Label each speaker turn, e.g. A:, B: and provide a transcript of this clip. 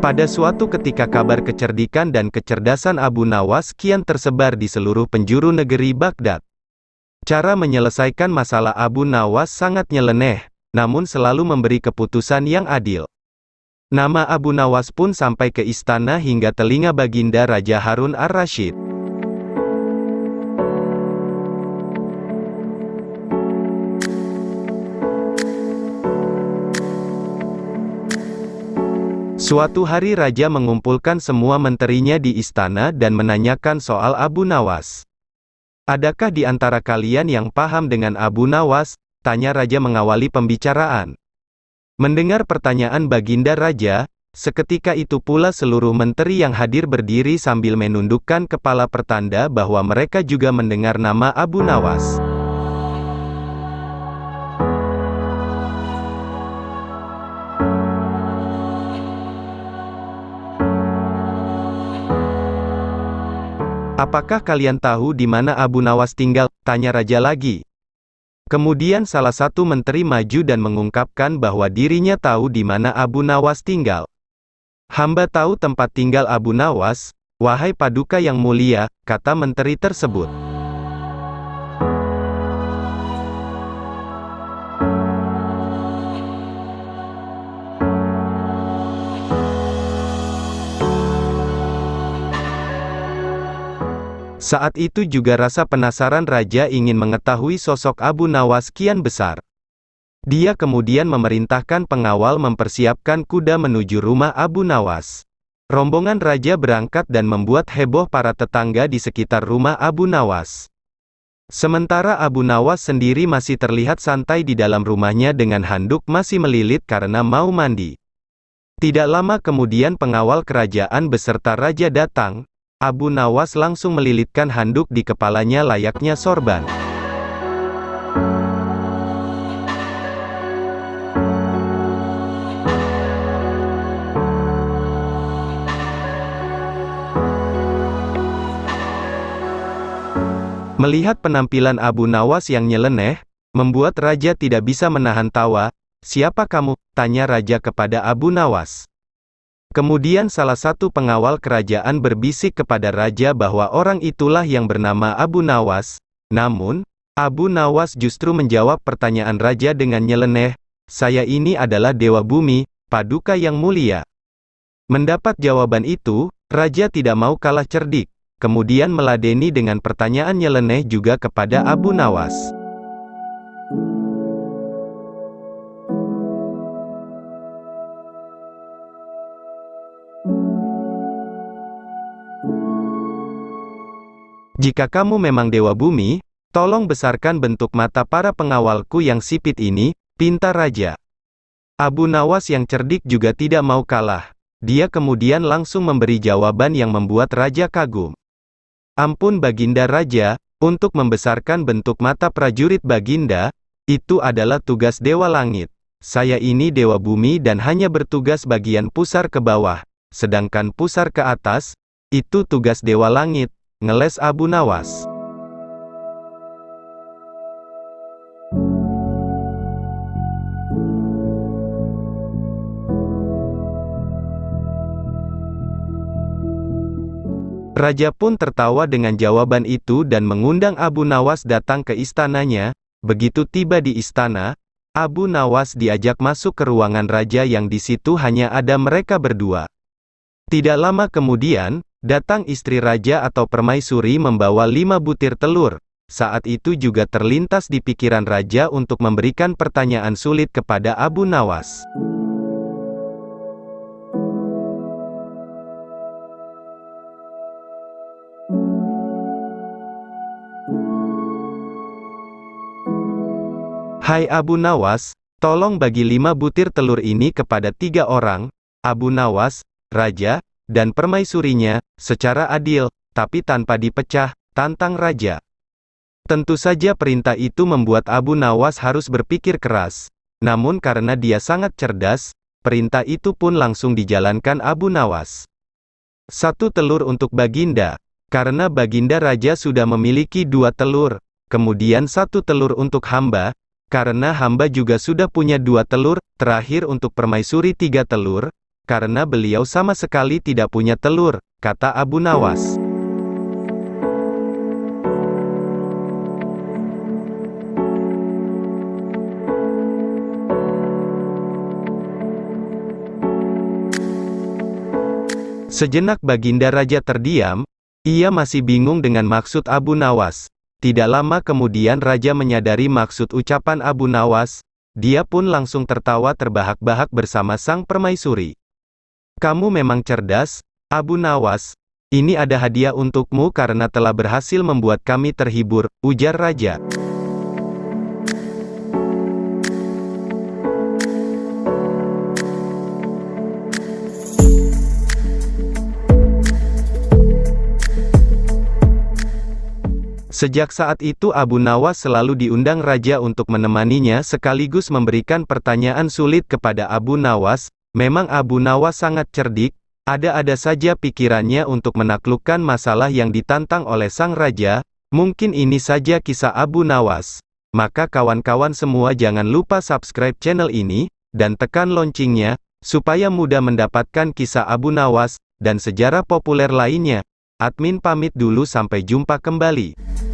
A: Pada suatu ketika kabar kecerdikan dan kecerdasan Abu Nawas kian tersebar di seluruh penjuru negeri Baghdad. Cara menyelesaikan masalah Abu Nawas sangat nyeleneh, namun selalu memberi keputusan yang adil. Nama Abu Nawas pun sampai ke istana hingga telinga Baginda Raja Harun ar-Rasyid. Suatu hari Raja mengumpulkan semua menterinya di istana dan menanyakan soal Abu Nawas. "Adakah di antara kalian yang paham dengan Abu Nawas?" tanya Raja mengawali pembicaraan. Mendengar pertanyaan Baginda Raja, seketika itu pula seluruh menteri yang hadir berdiri sambil menundukkan kepala pertanda bahwa mereka juga mendengar nama Abu Nawas. "Apakah kalian tahu di mana Abu Nawas tinggal?" tanya Raja lagi. Kemudian salah satu menteri maju dan mengungkapkan bahwa dirinya tahu di mana Abu Nawas tinggal. "Hamba tahu tempat tinggal Abu Nawas, wahai Paduka yang mulia," kata menteri tersebut. Saat itu juga rasa penasaran Raja ingin mengetahui sosok Abu Nawas kian besar. Dia kemudian memerintahkan pengawal mempersiapkan kuda menuju rumah Abu Nawas. Rombongan Raja berangkat dan membuat heboh para tetangga di sekitar rumah Abu Nawas. Sementara Abu Nawas sendiri masih terlihat santai di dalam rumahnya dengan handuk masih melilit karena mau mandi. Tidak lama kemudian pengawal kerajaan beserta Raja datang. Abu Nawas langsung melilitkan handuk di kepalanya layaknya sorban. Melihat penampilan Abu Nawas yang nyeleneh, membuat Raja tidak bisa menahan tawa. "Siapa kamu?" tanya Raja kepada Abu Nawas. Kemudian salah satu pengawal kerajaan berbisik kepada Raja bahwa orang itulah yang bernama Abu Nawas. Namun, Abu Nawas justru menjawab pertanyaan Raja dengan nyeleneh, "Saya ini adalah Dewa Bumi, Paduka yang mulia." Mendapat jawaban itu, Raja tidak mau kalah cerdik, kemudian meladeni dengan pertanyaan nyeleneh juga kepada Abu Nawas. "Jika kamu memang Dewa Bumi, tolong besarkan bentuk mata para pengawalku yang sipit ini," pinta Raja. Abu Nawas yang cerdik juga tidak mau kalah. Dia kemudian langsung memberi jawaban yang membuat Raja kagum. "Ampun Baginda Raja, untuk membesarkan bentuk mata prajurit Baginda, itu adalah tugas Dewa Langit. Saya ini Dewa Bumi dan hanya bertugas bagian pusar ke bawah, sedangkan pusar ke atas, itu tugas Dewa Langit," ngeles Abu Nawas. Raja pun tertawa dengan jawaban itu dan mengundang Abu Nawas datang ke istananya. Begitu tiba di istana, Abu Nawas diajak masuk ke ruangan Raja yang di situ hanya ada mereka berdua. Tidak lama kemudian, datang istri Raja atau permaisuri membawa 5 butir telur. Saat itu juga terlintas di pikiran Raja untuk memberikan pertanyaan sulit kepada Abu Nawas. "Hai Abu Nawas, tolong bagi 5 butir telur ini kepada 3 orang, Abu Nawas, Raja, dan permaisurinya, secara adil, tapi tanpa dipecah," tantang Raja. Tentu saja perintah itu membuat Abu Nawas harus berpikir keras. Namun karena dia sangat cerdas, perintah itu pun langsung dijalankan Abu Nawas. 1 telur untuk Baginda, karena Baginda Raja sudah memiliki 2 telur. Kemudian 1 telur untuk hamba, karena hamba juga sudah punya 2 telur. Terakhir untuk permaisuri 3 telur. karena beliau sama sekali tidak punya telur, kata Abu Nawas. Sejenak Baginda Raja terdiam, ia masih bingung dengan maksud Abu Nawas. Tidak lama kemudian Raja menyadari maksud ucapan Abu Nawas, dia pun langsung tertawa terbahak-bahak bersama sang permaisuri. Kamu memang cerdas, Abu Nawas. Ini ada hadiah untukmu karena telah berhasil membuat kami terhibur, ujar Raja. Sejak saat itu Abu Nawas selalu diundang Raja untuk menemaninya sekaligus memberikan pertanyaan sulit kepada Abu Nawas. Memang Abu Nawas sangat cerdik, ada-ada saja pikirannya untuk menaklukkan masalah yang ditantang oleh sang Raja. Mungkin ini saja kisah Abu Nawas. Maka kawan-kawan semua jangan lupa subscribe channel ini, dan tekan loncengnya, supaya mudah mendapatkan kisah Abu Nawas, dan sejarah populer lainnya. Admin pamit dulu, sampai jumpa kembali.